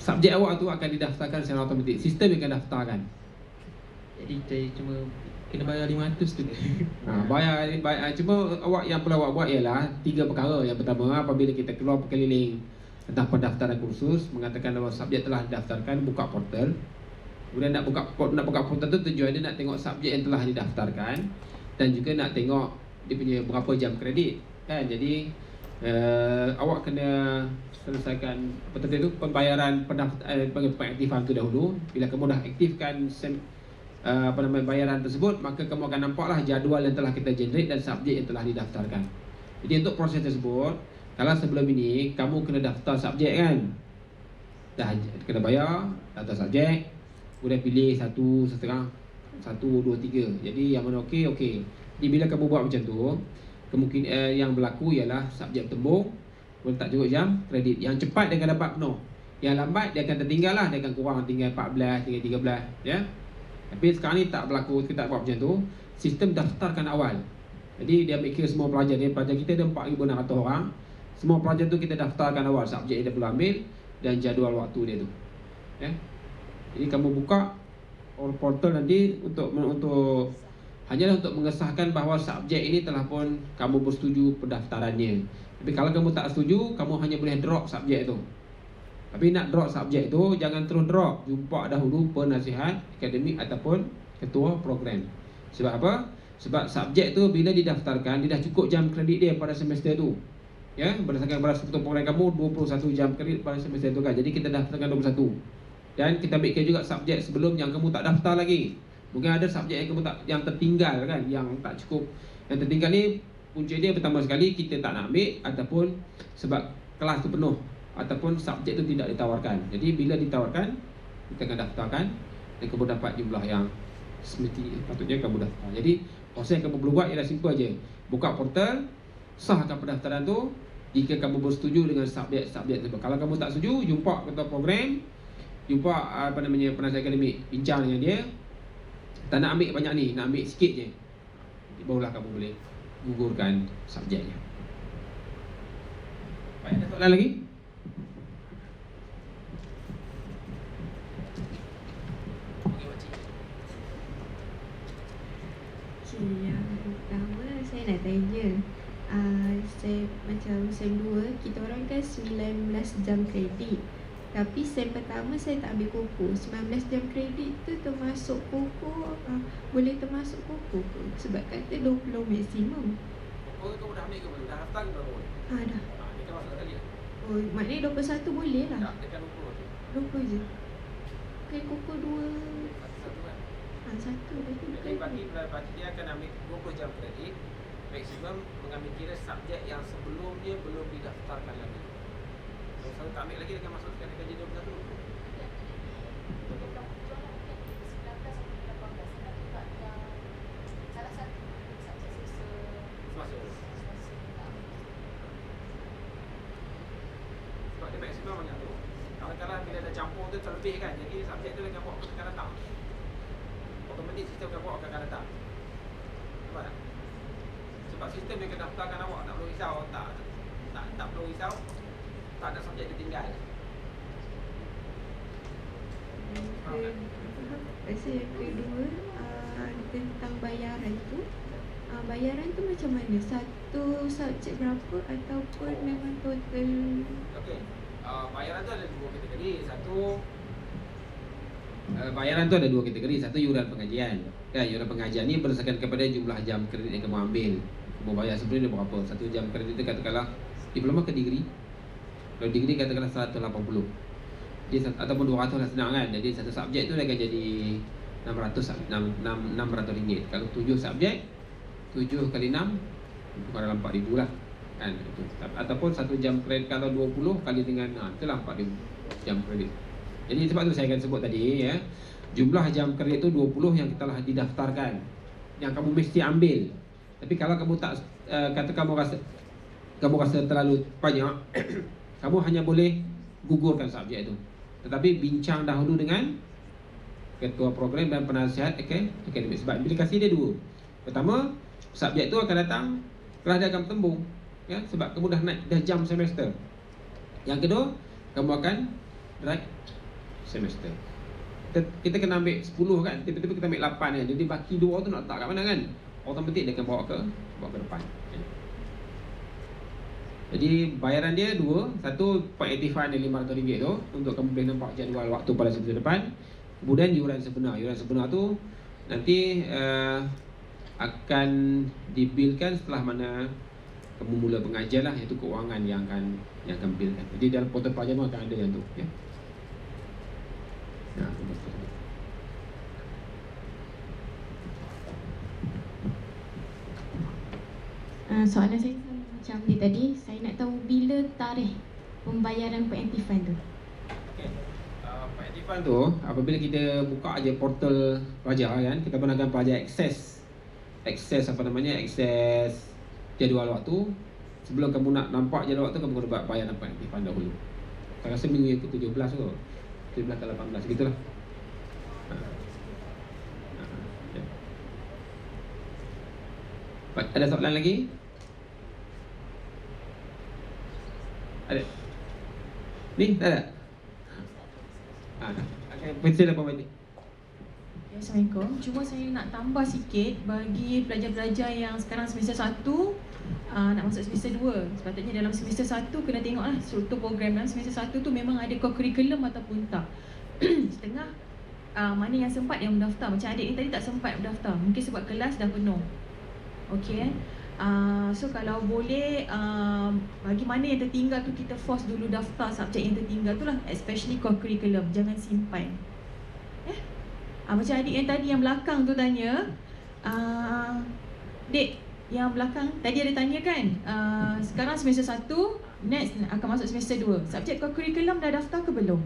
subjek awak tu akan didaftarkan secara automatik. Sistem yang akan daftarkan. Jadi saya cuma kena bayar 500 tu. Bayar. Cuma yang perlu awak buat ialah 3 perkara. Yang pertama, apabila kita keluar berkeliling tentang pendaftaran kursus, mengatakan bahawa subjek telah didaftarkan, buka portal. Kemudian nak buka portal tu tujuan dia nak tengok subjek yang telah didaftarkan dan juga nak tengok dia punya berapa jam kredit kan. Jadi awak kena selesaikan itu pembayaran pengaktifan tu dahulu. Bila kamu dah aktifkan bayaran tersebut, maka kamu akan nampaklah jadual yang telah kita generate dan subjek yang telah didaftarkan. Jadi untuk proses tersebut, kalau sebelum ini kamu kena daftar subjek kan, dah kena bayar daftar subjek, kemudian pilih 1,5, 1, 2, 3. Jadi yang mana okey. Jadi bila kamu buat macam tu, kemungkinan yang berlaku ialah subjek tembung tak cukup jam kredit. Yang cepat dia akan dapat penuh. Yang lambat dia akan tertinggal lah, dia akan kurang tinggal 14, tinggal 13, ya. Tapi sekarang ni tak berlaku, kita tak buat macam tu. Sistem daftarkan awal. Jadi dia ambil kira semua pelajar dia. Pelajar kita ada 4,600 orang. Semua pelajar tu kita daftarkan awal subjek yang dia perlu ambil dan jadual waktu dia tu. Ya. Jadi kamu buka portal nanti untuk hanyalah untuk mengesahkan bahawa subjek ini telah pun kamu bersetuju pendaftarannya. Tapi kalau kamu tak setuju, kamu hanya boleh drop subjek tu. Tapi nak drop subjek tu, jangan terus drop. Jumpa dahulu penasihat akademik ataupun ketua program. Sebab apa? Sebab subjek tu bila didaftarkan, dia dah cukup jam kredit dia pada semester tu. Ya, berdasarkan pada ketua program kamu 21 jam kredit pada semester tu kan. Jadi kita daftarkan 21. Dan kita ambil juga subjek sebelum yang kamu tak daftar lagi. Mungkin ada subjek yang kamu yang tertinggal kan, yang tak cukup. Yang tertinggal ni punca dia pertama sekali kita tak nak ambil ataupun sebab kelas tu penuh ataupun subjek tu tidak ditawarkan. Jadi bila ditawarkan, kita akan daftarkan dan kamu dapat jumlah yang semestinya patutnya kamu daftar. Jadi proses yang kamu perlu buat ialah simple aja. Buka portal, sahkan pendaftaran tu jika kamu bersetuju dengan subjek-subjek tersebut. Kalau kamu tak setuju, jumpa ketua program, jumpa penasihat akademik, bincang dengan dia. Tak nak ambil banyak ni, nak ambil sikit je, barulah kamu boleh gugurkan subjeknya. Baik, ada soalan lagi? Yang pertama saya nak tanya, saya macam SEM 2, kita orang kan 19 jam kredit. Tapi SEM pertama saya tak ambil kuku. 19 jam kredit tu termasuk kuku, boleh termasuk kuku ke? Sebab kata 20 maksimum. Kuku kamu dah ambil ke belum? Dah hafal ke belum? Dah. Dia kan masuk sekali. Oh, maknanya 21 boleh lah. Tak, tekan 20. 20 je. Kan kuku 2. Satu kan. Satu berarti Jadi bagi dia akan ambil 20 jam kredit, maksimum mengambil kira subjek yang sebelumnya belum didaftarkan lagi. Kalau selalu tak ambil lagi, dia akan masukkan dia jadi 21. Masuk. Sebab dia maksimum banyak tu. Kalau bila dah campur tu terlebih kan, jadi subjek tu dia akan buat akan datang. Otomatik sistem akan buat akan datang. Nampak tak? Sebab sistem dia akan daftarkan awak, tak perlu risau, tak perlu risau. Tak ada subjek tertinggal. Rasa yang kedua, tentang bayaran tu. Bayaran tu macam mana? Satu subjek berapa ataupun memang total? Okey. Bayaran tu ada dua kategori. Bayaran tu ada dua kategori. Satu yuran pengajian. Kan, yuran pengajian ni berdasarkan kepada jumlah jam kredit yang kamu ambil. Kamu bayar sebelum dia berapa? Satu jam kredit tu katakanlah diploma ke degree. Kalau degree katakanlah 180. Dia ataupun 200 lah senang kan. Jadi satu subjek tu dia akan jadi 600 ringgit. Kalau 7 subjek, 7 kali 6 bukan dalam 4,000 lah kan. Ataupun satu jam kredit kalau 20 kali dengan itulah 4,000 jam kredit. Jadi sebab tu saya akan sebut tadi ya, jumlah jam kredit tu 20 yang telah didaftarkan, yang kamu mesti ambil. Tapi kalau kamu tak kamu rasa terlalu banyak kamu hanya boleh gugurkan subjek itu. Tetapi bincang dahulu dengan ketua program dan penasihat akademik. Sebab implikasi dia dua. Pertama, subjek itu akan datang setelah dia akan bertembung ya, sebab kamu dah naik dah jam semester. Yang kedua, kamu akan drag semester. Kita kena ambil 10 kan, tiba-tiba kita ambil 8 kan. Jadi baki 2 tu nak letak kat mana kan? Otomatik dia akan bawa ke depan. Jadi bayaran dia dua. Satu, pengaktifan dia RM500 tu untuk kamu boleh nampak jadual waktu pada semester depan. Kemudian yuran sebenar. Yuran sebenar tu nanti akan dibilkan setelah mana kamu mula pengajian lah, iaitu keuangan yang akan bilkan. Jadi dalam portal pelajar tu akan ada yang tu ya. Soalan saya macam ni tadi, saya nak tahu bila tarikh pembayaran pengaktifan tu. Okay. Kewajipan tu apabila kita buka aja portal pelajar kan, kita gunakan pelajar akses jadual waktu. Sebelum kamu nak nampak jadual waktu, kamu kena buat bayar nampak aktifan dahulu. Saya rasa minggu yang ke-17 tu, 17 ke 18 gitulah. Baik, ada soalan lagi? Ada? Ni tak ada? Pensel apa balik? Ya, Assalamualaikum. Cuma saya nak tambah sikit bagi pelajar-pelajar yang sekarang semester 1 nak masuk semester 2. Sepatutnya dalam semester 1 kena tengoklah struktur program dalam semester 1 tu memang ada co-curriculum ataupun tak. Setengah mana yang sempat yang mendaftar. Macam adik ni tadi tak sempat mendaftar. Mungkin sebab kelas dah penuh. Okey. So kalau boleh bagi mana yang tertinggal tu kita force dulu daftar subjek yang tertinggal tu lah, especially co-curriculum. Jangan simpan. Macam adik yang tadi yang belakang tu tanya, Dek yang belakang tadi ada tanya kan, sekarang semester 1, next akan masuk semester 2. Subjek co-curriculum dah daftar ke belum?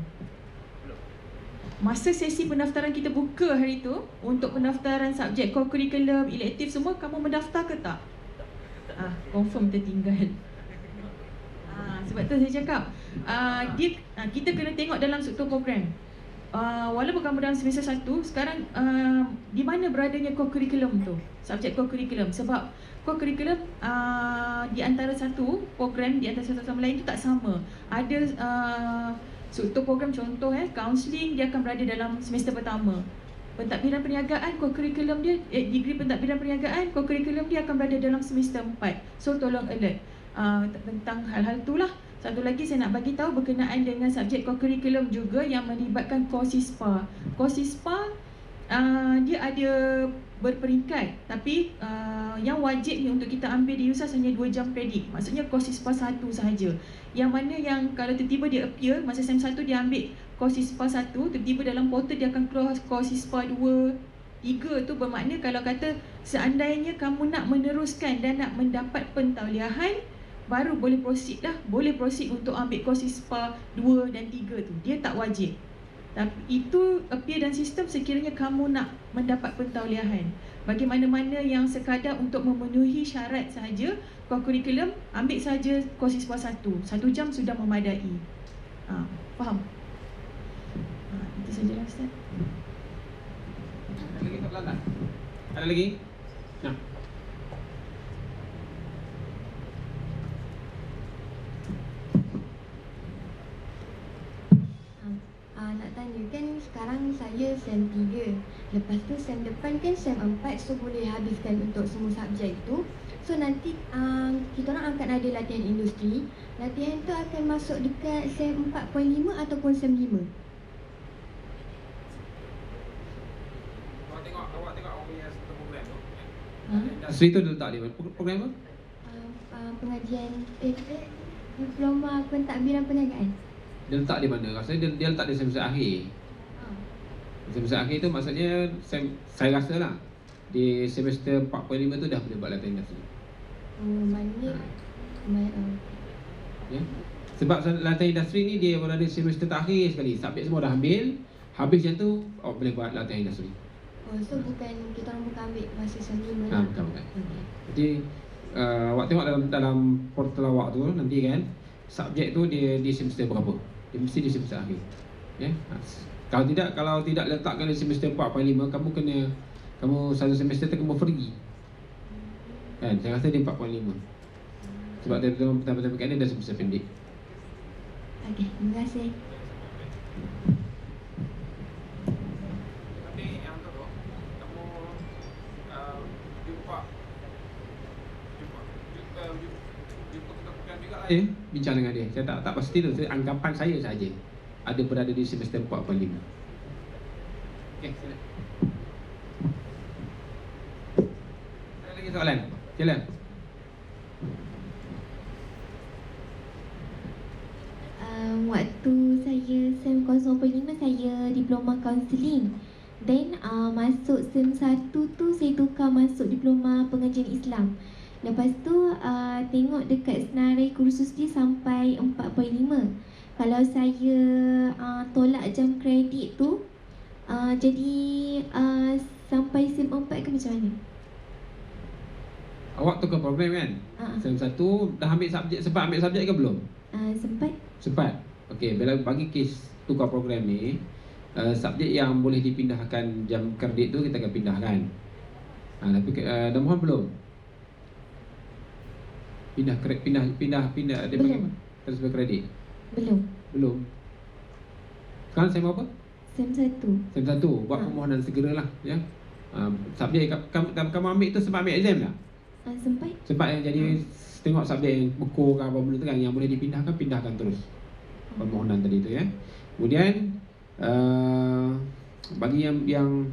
Masa sesi pendaftaran kita buka hari tu, untuk pendaftaran subjek co-curriculum, elektif semua, kamu mendaftar ke tak? Confirm tertinggal. Sebab tu saya cakap, kita kena tengok dalam struktur program. Walaupun kamu dalam semester 1, sekarang di mana beradanya co-curriculum tu, subjek co-curriculum. Sebab co-curriculum di antara satu program, di antara satu sama lain tu tak sama. Ada struktur program, contoh counselling, dia akan berada dalam semester pertama. Pentadbiran perniagaan, co-curriculum dia, degree pentadbiran perniagaan, co-curriculum dia akan berada dalam semester 4. So tolong alert tentang hal-hal tu lah. Satu lagi saya nak bagi tahu berkenaan dengan subjek co-curriculum juga yang melibatkan COSISPA. COSISPA dia ada berperingkat, tapi yang wajib ni untuk kita ambil di USAS hanya 2 jam kredit. Maksudnya COSISPA 1 sahaja. Yang mana yang kalau tiba-tiba dia appear masa SEM 1 dia ambil COSISPA 1, tiba-tiba dalam portal dia akan keluar COSISPA 2, 3 tu bermakna kalau kata seandainya kamu nak meneruskan dan nak mendapat pentauliahan, baru boleh proceed lah. Boleh proceed untuk ambil COSISPA 2 dan 3 tu. Dia tak wajib. Tapi itu appear dan sistem sekiranya kamu nak mendapat pentauliahan. Bagi mana-mana yang sekadar untuk memenuhi syarat sahaja co-curriculum, ambil saja COSISPA 1. 1 jam sudah memadai. Faham? Itu sajalah Ustaz. Ada lagi soalan tak? Ada lagi? Nah. Nak tanya kan sekarang saya SEM 3. Lepas tu SEM depan kan SEM 4, so boleh habiskan untuk semua subjek tu. So nanti kita orang akan ada latihan industri. Latihan tu akan masuk dekat SEM 4.5 ataupun SEM 5. Awak tengok awak punya satu program tu. Industri tu letak di mana? Program apa? Pengajian diploma pentadbiran perniagaan. Dia letak di mana? Rasanya dia letak di semester akhir. Semester akhir tu maksudnya saya rasa lah di semester 4.5 tu dah boleh buat latihan industri. Ya. Sebab latihan industri ni dia berada di semester terakhir sekali. Subjek semua dah ambil. Habis macam tu awak boleh buat latihan industri. So bukan kita orang bukan ambil masa SEM 5 lah. Bukan. Okay. Jadi awak tengok dalam portal awak tu nanti kan, subjek tu dia di semester berapa? Dia mesti di semester akhir. Ya. Kalau tidak letakkan di semester 4.5, kamu satu semester tu kamu pergi. Kan, saya rasa dia 4.5. Sebab dia pertama-tama kan dia dah semester pendek. Okey, terima kasih. Nanti yang tu kamu jumpa ketua juga lah bincang dengan dia. Saya tak pasti tu, anggapan saya saja ada berada di semester 4.5. Okey, sila. Ada lagi soalan? Sila. Waktu saya SEM 0.5 saya diploma counselling. Then masuk SEM 1 tu saya tukar masuk diploma pengajian Islam. Lepas tu tengok dekat senarai kursus dia sampai 4.5. kalau saya tolak jam kredit tu, jadi sampai SEM 4 ke macam mana? Awak tukar program kan? Sem 1 dah ambil subjek, sempat ambil subjek ke belum? Sempat. Sempat. Okey, bila bagi kes tukar program ni, subjek yang boleh dipindahkan jam kredit tu kita akan pindahkan. Tapi dah mohon belum? Pindah dia Belum. panggil apa? Transfer kredit. Belum. Sekarang SEM apa? SEM 1. SEM 1 buat permohonan segeralah ya. Subjek kamu ambil tu sebab ambil exam tak? Sempat. Sebab yang jadi tengok subjek yang beku ke apa benda tu kan, yang boleh dipindahkan, pindahkan terus permohonan tadi tu ya. Kemudian bagi yang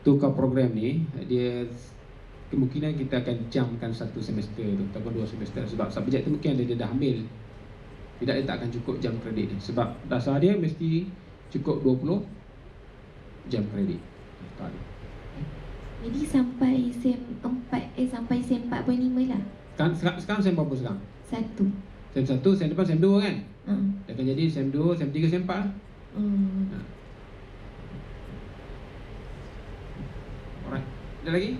tukar program ni, dia kemungkinan kita akan jamkan 1 semester tu ataupun 2 semester, sebab subjek tu mungkin dia dah ambil. Tidak, dia tak akan cukup jam kredit dia, sebab dasar dia mesti cukup 20 jam kredit. Jadi sampai SEM 4 sampai SEM 4.5 lah. Sekarang SEM berapa sekarang? 1. SEM 1, SEM depan SEM 2 kan? Dia akan jadi SEM 2, SEM 3, SEM 4 lah. Alright. Ada lagi?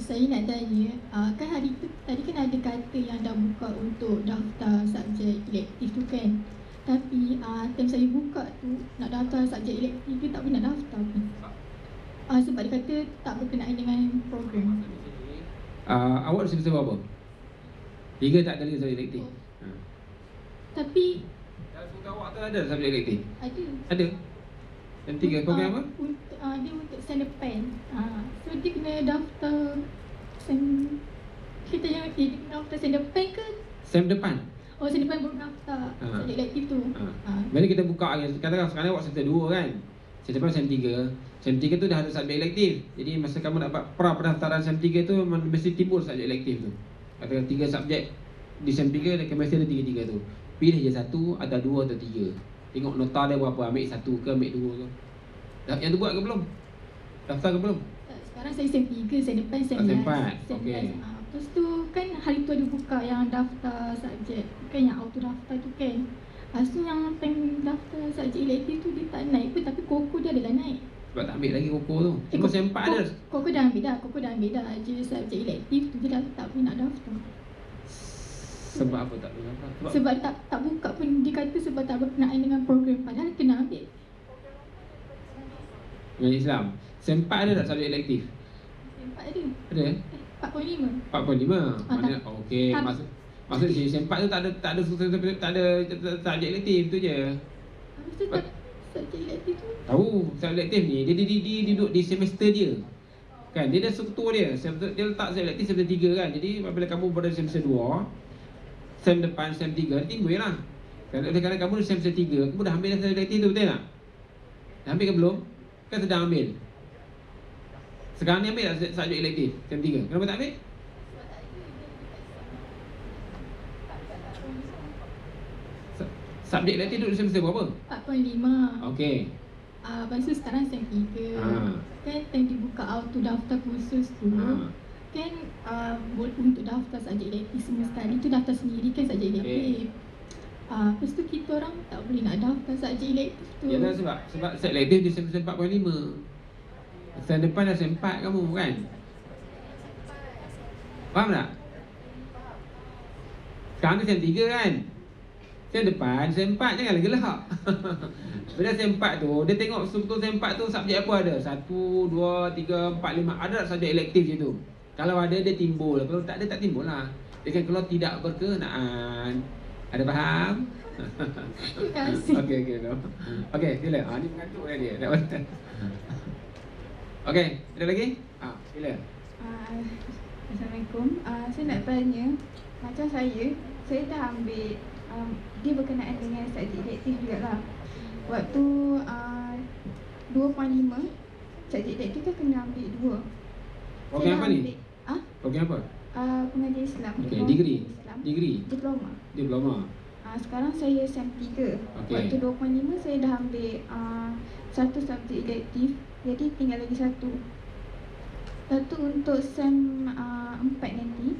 Saya nak tanya, kan hari tu tadi kan ada kata yang dah buka untuk daftar subjek elektif tu kan. Tapi time saya buka tu nak daftar subjek elektif tu tak boleh nak daftar pun. Sebab dia kata tak berkenaan dengan program. Awak semester berapa? 3 tak ada lagi subjek elektif. Tapi Dalam buku awak tu ada subjek elektif? ada. Ada. Yang 3 program apa? Dia untuk SEM depan. So dia kena daftar kita yang daftar SEM depan ke? SEM depan. Oh, SEM depan baru daftar subjek elektif tu. Bila kita buka lagi, katakan sekarang awak semester 2 kan? SEM depan SEM 3. SEM 3 tu dah ada subjek elektif. Jadi masa kamu dapat pra-pendaftaran SEM 3 tu mesti timbul subjek elektif tu. Katakan 3 subjek di SEM 3 dan mesti ada 3 tu. Pilih je 1 atau 2 atau 3. Tengok nota dia berapa, ambil 1 ke ambil 2 ke. Yang tu buat ke belum? Daftar ke belum? Sekarang saya SEM 3, SEM depan SEM SEM 4. 4, okey. Lepas tu kan hari tu ada buka yang daftar subjek, kan yang auto daftar tu kan. Lepas tu yang time daftar subjek elektif tu dia tak naik pun, tapi koko dia adalah naik. Sebab tak ambil lagi koko tu. Cuma SEM 4 ada. Koko dah ambil dah, je subjek elektif tu je dah tak boleh nak daftar. Sebab apa tak boleh daftar? Sebab tak buka pun, dia kata sebab tak berkenaan dengan program, padahal kena ambil. Dengan Islam. SEM 4 ada tak subjek elektif? SEM 4 ada. Ada? 4.5. 4.5. Maknanya okey. Maksud SEM 4 tu tak ada subjek elektif tu je. Habis tu tak subjek elektif tu. Tahu subjek elektif ni dia duduk di semester dia. Kan dia dah struktur dia. Dia letak subjek elektif semester 3 kan. Jadi apabila kamu berada di semester 2, SEM depan SEM 3 timbul lah. Kalau kamu di semester 3, kamu dah ambil subjek elektif tu, betul tak? Dah ambil ke belum? Kan sedang ambil. Sekarang ni ambil tak subjek elektif SEM 3? Kenapa tak ambil? Subjek elektif duduk semester berapa? 4.5. Okey. Lepas tu sekarang SEM 3. Kan time dibuka auto daftar khusus tu. Kan untuk daftar subjek elektif semua sekali tu daftar sendiri kan subjek elektif. Lepas tu kita orang tak boleh nak daftar subjek elektif tu. Yalah sebab subjek elektif di semester 4.5. Semester depan dah SEM 4 kamu kan? Faham tak? Sekarang ni SEM 3 kan? SEM depan, SEM 4 janganlah gelak. Bila SEM 4 tu, dia tengok struktur SEM 4 tu subjek apa ada? 1, 2, 3, 4, 5. Ada tak subjek elektif je tu? Kalau ada, dia timbul. Kalau tak ada, tak timbul lah. Dia kan kalau tidak berkenaan. Ada faham? Terima kasih. Okey, no. Okey, sila. Ni mengantuk dah dia. Okey, ada lagi? Sila. Assalamualaikum. Saya nak tanya, macam saya dah ambil dia berkenaan dengan subjek elektif jugalah. Waktu 2.5 subjek elektif kan kena ambil 2. Program apa ni? Program apa? Pengajian Islam. Okey, Diploma degree. Islam. Degree. Diploma. Diploma. Sekarang saya SEM 3. Okey. Waktu 2.5 saya dah ambil satu subjek elektif. Jadi tinggal lagi satu. Lepas tu untuk SEM 4 nanti,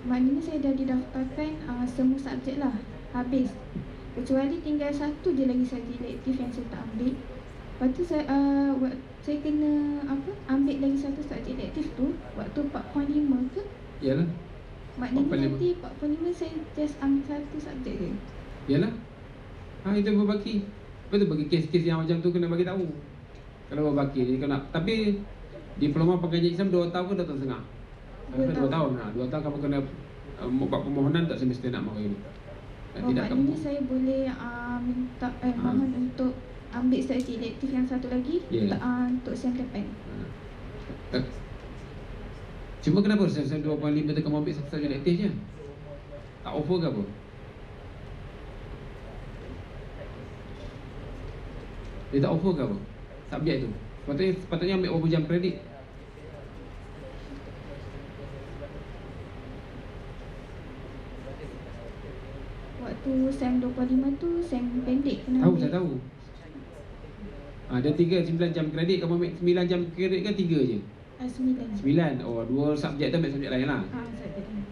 maknanya saya dah didaftarkan semua subjek lah, habis. Kecuali tinggal satu je lagi subjek elektif yang saya tak ambil. Lepas tu saya kena ambil lagi satu subjek elektif tu waktu 4.5 ke? Yalah. Maknanya 4.5. nanti 4.5 saya just ambil satu subjek je. Yalah. Itu berbaki. Betul, bagi kes-kes yang macam tu kena bagi tahu. Kalau berbaki ni kena. Tapi diploma pengajian Islam 2 tahun ke 2 tahun setengah? 2 tahun. 2 tahun kamu kena buat permohonan tak semestinya nak mahu ini. Tidak kamu. Maknanya saya boleh minta mohon untuk ambil subjek elektif yang satu lagi untuk SEM depan. Cuma kenapa SEM 2.5 tu kamu ambil satu subjek elektif je? Tak offer ke apa? Dia tak offer ke apa? Subjek tu. Sepatutnya ambil berapa jam kredit? Waktu SEM 25 tu SEM pendek kena Tahu, ambil. saya tahu. Ada 9 jam kredit. Kamu ambil 9 jam kredit ke 3 je? 9. 9. Oh, 2 subjek tu ambil subjek lain lah. Subjek lain.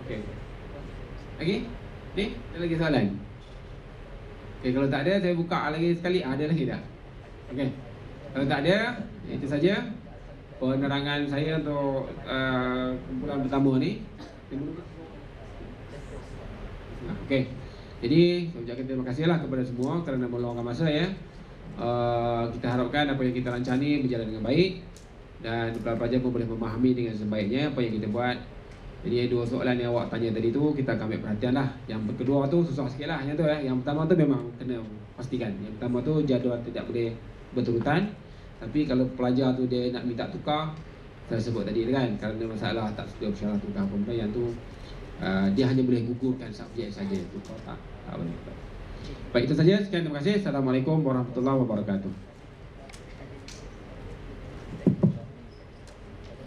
Okey. Okey? Ni, ada lagi soalan? Okey, kalau tak ada saya buka lagi sekali. Ada lagi tak? Okey. Kalau tak ada, itu saja penerangan saya untuk kumpulan pertama ni. Okey. Jadi, saya ucapkan terima kasihlah kepada semua kerana meluangkan masa ya. Kita harapkan apa yang kita rancang ni berjalan dengan baik dan pelajar pun boleh memahami dengan sebaiknya apa yang kita buat. Jadi 2 soalan yang awak tanya tadi tu kita akan ambil perhatian lah. Yang kedua tu susah sikit lah yang tu ya. Yang pertama tu memang kena pastikan. Yang pertama tu jadual tidak boleh berturutan. Tapi kalau pelajar tu dia nak minta tukar, saya sebut tadi kan, kerana masalah tak sedia bersyarat tukar pun yang tu dia hanya boleh gugurkan subjek saja, tukar tak boleh. Baik, itu saja. Sekian, terima kasih. Assalamualaikum warahmatullahi wabarakatuh.